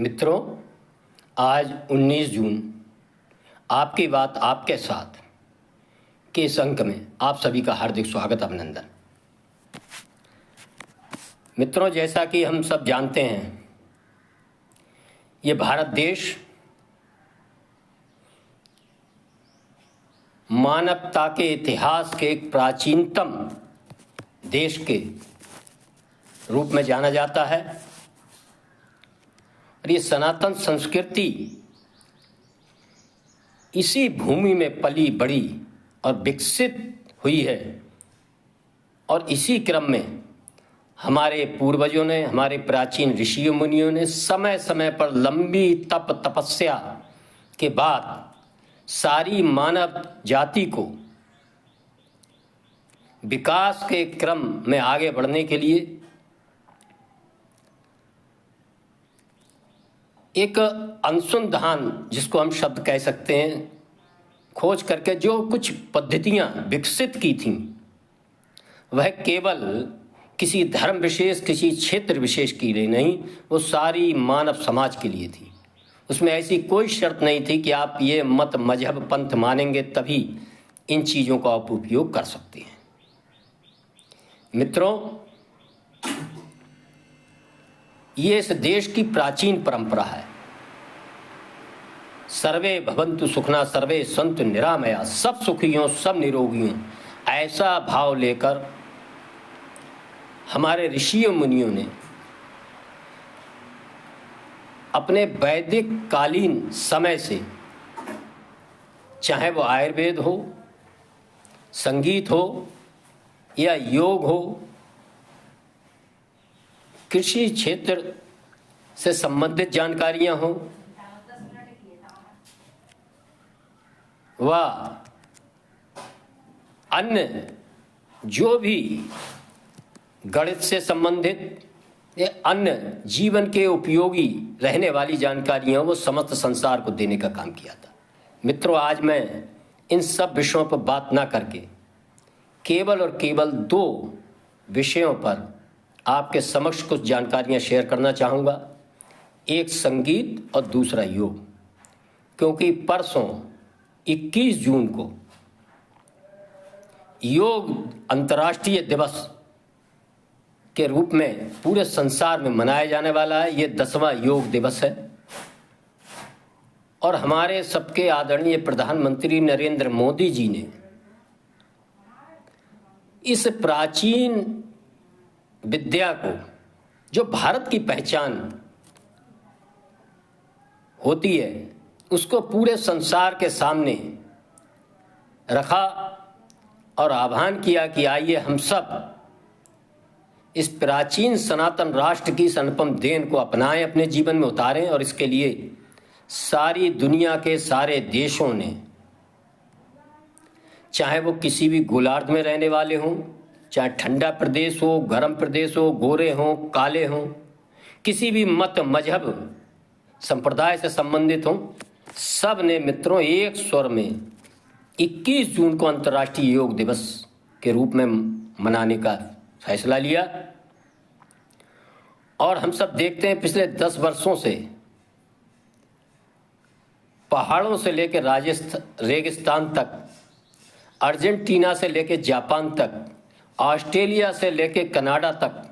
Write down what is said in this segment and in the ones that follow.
मित्रों, आज 19 जून आपकी बात आपके साथ के इस अंक में आप सभी का हार्दिक स्वागत, अभिनंदन। मित्रों, जैसा कि हम सब जानते हैं, ये भारत देश मानवता के इतिहास के एक प्राचीनतम देश के रूप में जाना जाता है और ये सनातन संस्कृति इसी भूमि में पली बड़ी और विकसित हुई है। और इसी क्रम में हमारे पूर्वजों ने, हमारे प्राचीन ऋषियों मुनियों ने समय समय पर लंबी तपस्या के बाद सारी मानव जाति को विकास के क्रम में आगे बढ़ने के लिए एक अनुसंधान, जिसको हम शब्द कह सकते हैं, खोज करके जो कुछ पद्धतियां विकसित की थीं, वह केवल किसी धर्म विशेष, किसी क्षेत्र विशेष के लिए नहीं, वो सारी मानव समाज के लिए थी। उसमें ऐसी कोई शर्त नहीं थी कि आप ये मत मजहब पंथ मानेंगे तभी इन चीज़ों का आप उपयोग कर सकते हैं। मित्रों, ये इस देश की प्राचीन परंपरा है। सर्वे भवन्तु सुखना, सर्वे सन्तु निरामया, सब सुखी हों, सब निरोगी हों, ऐसा भाव लेकर हमारे ऋषियों मुनियों ने अपने वैदिक कालीन समय से, चाहे वो आयुर्वेद हो, संगीत हो या योग हो, कृषि क्षेत्र से संबंधित जानकारियां हो, व अन्य जो भी गणित से संबंधित या अन्य जीवन के उपयोगी रहने वाली जानकारियां, वो समस्त संसार को देने का काम किया था। मित्रों, आज मैं इन सब विषयों पर बात ना करके केवल और केवल दो विषयों पर आपके समक्ष कुछ जानकारियां शेयर करना चाहूँगा। एक संगीत और दूसरा योग, क्योंकि परसों 21 जून को योग अंतर्राष्ट्रीय दिवस के रूप में पूरे संसार में मनाया जाने वाला है। ये 10वां योग दिवस है और हमारे सबके आदरणीय प्रधानमंत्री नरेंद्र मोदी जी ने इस प्राचीन विद्या को, जो भारत की पहचान होती है, उसको पूरे संसार के सामने रखा और आह्वान किया कि आइए हम सब इस प्राचीन सनातन राष्ट्र की इस अनुपम देन को अपनाएं, अपने जीवन में उतारें। और इसके लिए सारी दुनिया के सारे देशों ने, चाहे वो किसी भी गोलार्ध में रहने वाले हों, चाहे ठंडा प्रदेश हो, गर्म प्रदेश हो, गोरे हों, काले हों, किसी भी मत मजहब संप्रदाय से संबंधित हों, सब ने मित्रों एक स्वर में 21 जून को अंतर्राष्ट्रीय योग दिवस के रूप में मनाने का फैसला लिया। और हम सब देखते हैं पिछले 10 वर्षों से पहाड़ों से लेकर राजस्थान रेगिस्तान तक, अर्जेंटीना से लेकर जापान तक, ऑस्ट्रेलिया से लेकर कनाडा तक,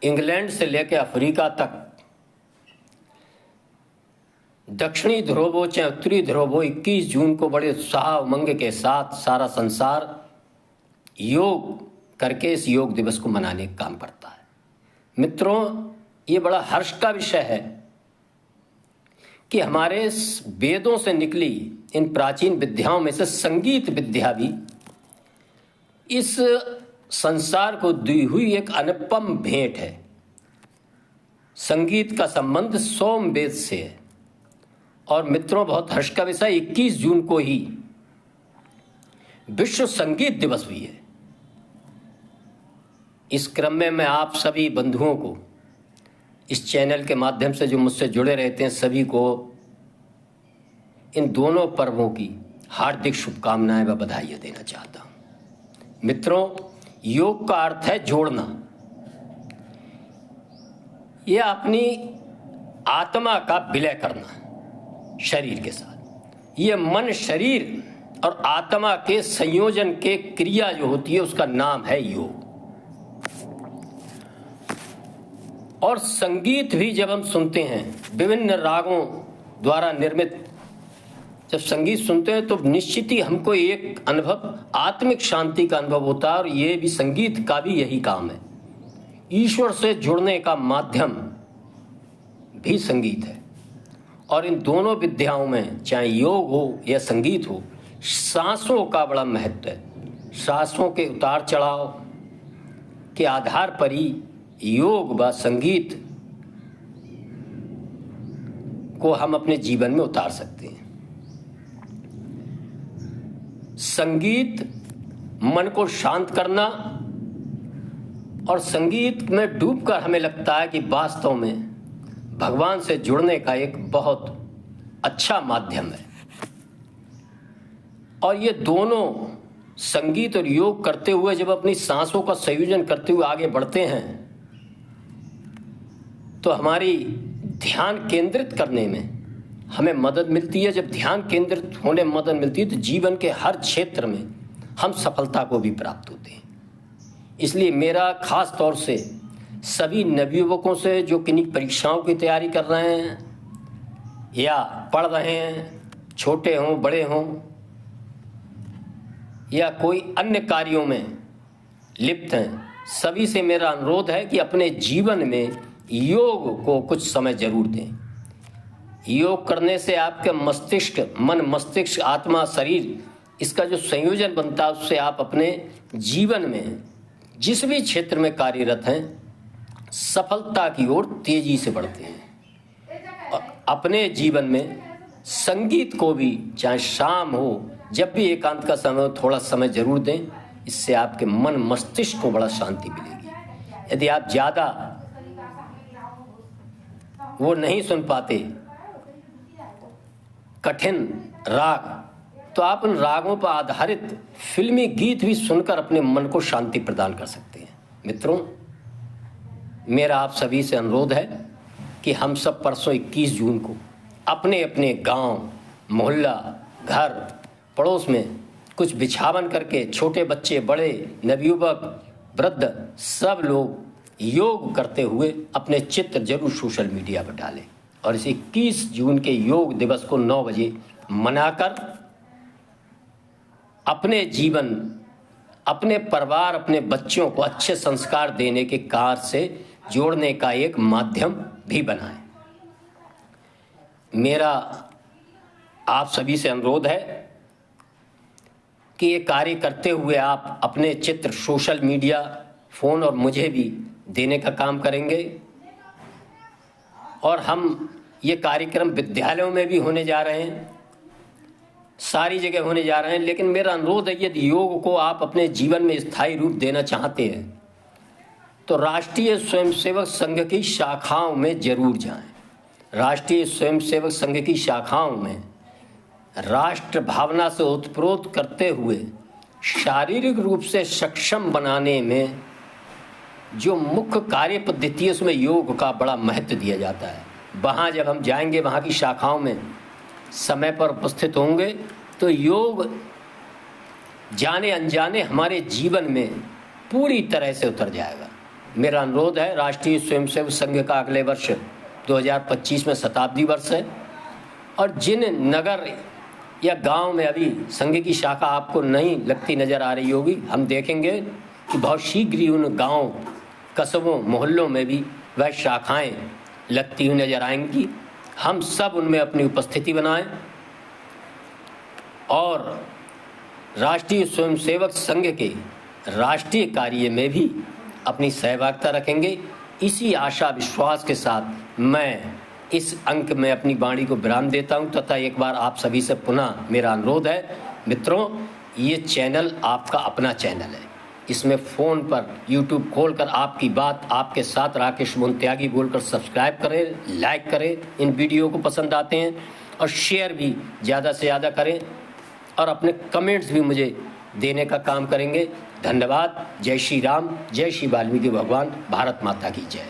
इंग्लैंड से लेकर अफ्रीका तक, दक्षिणी ध्रुव हो चाहे उत्तरी ध्रुव हो, 21 जून को बड़े उत्साह उमंग के साथ सारा संसार योग करके इस योग दिवस को मनाने का काम करता है। मित्रों, ये बड़ा हर्ष का विषय है कि हमारे वेदों से निकली इन प्राचीन विद्याओं में से संगीत विद्या भी इस संसार को दी हुई एक अनुपम भेंट है। संगीत का संबंध सोम वेद से है। और मित्रों, बहुत हर्ष का विषय, 21 जून को ही विश्व संगीत दिवस भी है। इस क्रम में मैं आप सभी बंधुओं को, इस चैनल के माध्यम से जो मुझसे जुड़े रहते हैं, सभी को इन दोनों पर्वों की हार्दिक शुभकामनाएं व बधाइयां देना चाहता हूं। मित्रों, योग का अर्थ है जोड़ना। यह अपनी आत्मा का विलय करना शरीर के साथ। यह मन, शरीर और आत्मा के संयोजन के क्रिया जो होती है उसका नाम है योग। और संगीत भी जब हम सुनते हैं, विभिन्न रागों द्वारा निर्मित जब संगीत सुनते हैं तो निश्चित ही हमको एक अनुभव, आत्मिक शांति का अनुभव होता है। और ये भी, संगीत का भी यही काम है। ईश्वर से जुड़ने का माध्यम भी संगीत है। और इन दोनों विद्याओं में, चाहे योग हो या संगीत हो, सांसों का बड़ा महत्व है। सांसों के उतार चढ़ाव के आधार पर ही योग व संगीत को हम अपने जीवन में उतार सकते हैं। संगीत मन को शांत करना, और संगीत में डूबकर हमें लगता है कि वास्तव में भगवान से जुड़ने का एक बहुत अच्छा माध्यम है। और ये दोनों, संगीत और योग करते हुए जब अपनी सांसों का संयोजन करते हुए आगे बढ़ते हैं तो हमारी ध्यान केंद्रित करने में हमें मदद मिलती है। जब ध्यान केंद्रित होने में मदद मिलती है तो जीवन के हर क्षेत्र में हम सफलता को भी प्राप्त होते हैं। इसलिए मेरा खास तौर से सभी नवयुवकों से जो किन्हीं परीक्षाओं की तैयारी कर रहे हैं या पढ़ रहे हैं, छोटे हों बड़े हों या कोई अन्य कार्यों में लिप्त हैं, सभी से मेरा अनुरोध है कि अपने जीवन में योग को कुछ समय जरूर दें। योग करने से आपके मस्तिष्क, मन, मस्तिष्क, आत्मा, शरीर, इसका जो संयोजन बनता है उससे आप अपने जीवन में जिस भी क्षेत्र में कार्यरत हैं सफलता की ओर तेजी से बढ़ते हैं। और अपने जीवन में संगीत को भी, चाहे शाम हो, जब भी एकांत का समय हो, थोड़ा समय जरूर दें। इससे आपके मन, मस्तिष्क को बड़ा शांति मिलेगी। यदि आप ज़्यादा वो नहीं सुन पाते कठिन राग, तो आप उन रागों पर आधारित फिल्मी गीत भी सुनकर अपने मन को शांति प्रदान कर सकते हैं। मित्रों, मेरा आप सभी से अनुरोध है कि हम सब परसों 21 जून को अपने अपने गांव, मोहल्ला, घर, पड़ोस में कुछ बिछावन करके छोटे बच्चे, बड़े, नवयुवक, वृद्ध, सब लोग योग करते हुए अपने चित्र जरूर सोशल मीडिया पर डालें। और इस 21 जून के योग दिवस को 9 बजे मनाकर अपने जीवन, अपने परिवार, अपने बच्चों को अच्छे संस्कार देने के कार्य से जोड़ने का एक माध्यम भी बनाएं। मेरा आप सभी से अनुरोध है कि ये कार्य करते हुए आप अपने चित्र सोशल मीडिया, फोन और मुझे भी देने का काम करेंगे। और हम ये कार्यक्रम विद्यालयों में भी होने जा रहे हैं, सारी जगह होने जा रहे हैं। लेकिन मेरा अनुरोध है, यदि योग को आप अपने जीवन में स्थायी रूप देना चाहते हैं तो राष्ट्रीय स्वयंसेवक संघ की शाखाओं में जरूर जाएं। राष्ट्रीय स्वयंसेवक संघ की शाखाओं में राष्ट्र भावना से ओतप्रोत करते हुए शारीरिक रूप से सक्षम बनाने में जो मुख्य कार्य पद्धति है उसमें योग का बड़ा महत्व दिया जाता है। वहाँ जब हम जाएंगे, वहाँ की शाखाओं में समय पर उपस्थित होंगे तो योग जाने अनजाने हमारे जीवन में पूरी तरह से उतर जाएगा। मेरा अनुरोध है, राष्ट्रीय स्वयंसेवक संघ का अगले वर्ष 2025 में शताब्दी वर्ष है। और जिन नगर या गांव में अभी संघ की शाखा आपको नहीं लगती नज़र आ रही होगी, हम देखेंगे कि बहुत शीघ्र ही उन गांव, कस्बों, मोहल्लों में भी वह शाखाएं लगती हुई नजर आएंगी। हम सब उनमें अपनी उपस्थिति बनाएं और राष्ट्रीय स्वयंसेवक संघ के राष्ट्रीय कार्य में भी अपनी सहभागिता रखेंगे। इसी आशा विश्वास के साथ मैं इस अंक में अपनी वाणी को विराम देता हूं तथा एक बार आप सभी से पुनः मेरा अनुरोध है, मित्रों, ये चैनल आपका अपना चैनल है। इसमें फ़ोन पर YouTube खोलकर आपकी बात आपके साथ राकेश मोहन त्यागी बोलकर सब्सक्राइब करें, लाइक करें, इन वीडियो को पसंद आते हैं और शेयर भी ज़्यादा से ज़्यादा करें और अपने कमेंट्स भी मुझे देने का काम करेंगे। धन्यवाद। जय श्री राम, जय श्री वाल्मीकि भगवान, भारत माता की जय।